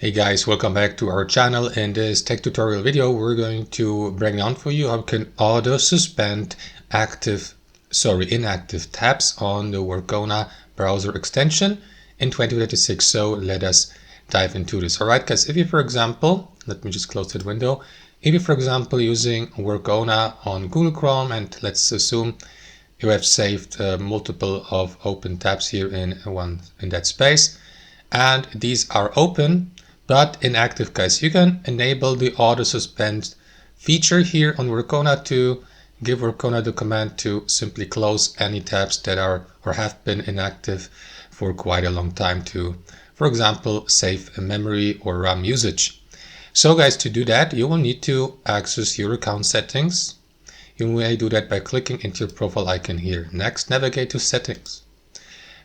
Hey guys, welcome back to our channel. In this tech tutorial video, we're going to bring down for you how you can auto suspend inactive tabs on the Workona browser extension in 2026. So let us dive into this. All right, guys, if you, for example, let me just close that window. If you, for example, using Workona on Google Chrome, and let's assume you have saved multiple of open tabs here in that space, and these are open but inactive, guys, you can enable the auto suspend feature here on Workona to give Workona the command to simply close any tabs that are or have been inactive for quite a long time to, for example, save a memory or RAM usage. So guys, to do that, you will need to access your account settings. You may do that by clicking into your profile icon here. Next, navigate to settings.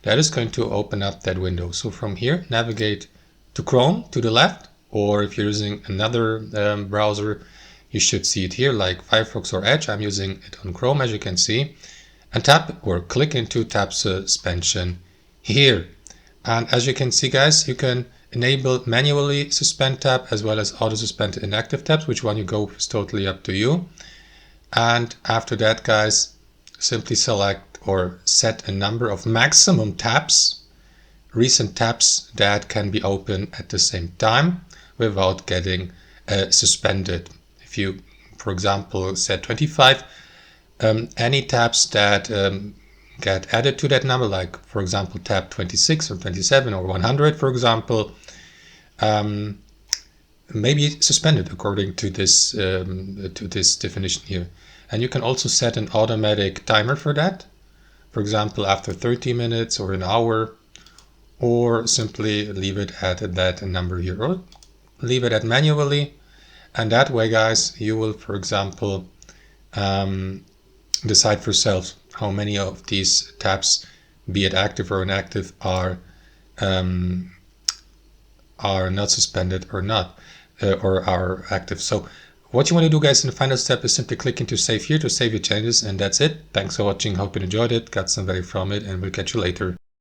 That is going to open up that window. So from here, navigate to Chrome to the left, or if you're using another browser, you should see it here like Firefox or Edge. I'm using it on Chrome, as you can see, and tap or click into tab suspension here. And as you can see, guys, you can enable manually suspend tab as well as auto suspend inactive tabs. Which one you go is totally up to you. And after that, guys, simply select or set a number of maximum tabs, recent tabs, that can be open at the same time without getting suspended. If you, for example, set 25, any tabs that get added to that number, like for example tab 26 or 27 or 100, for example, may be suspended according to this definition here. And you can also set an automatic timer for that, for example after 30 minutes or an hour, or simply leave it at that number here, or leave it at manually. And that way, guys, you will, for example, decide for yourself how many of these tabs, be it active or inactive, are not suspended or not, or are active. So what you want to do, guys, in the final step is simply click into save here to save your changes, and that's it. Thanks for watching. Hope you enjoyed it, got some value from it, and we'll catch you later.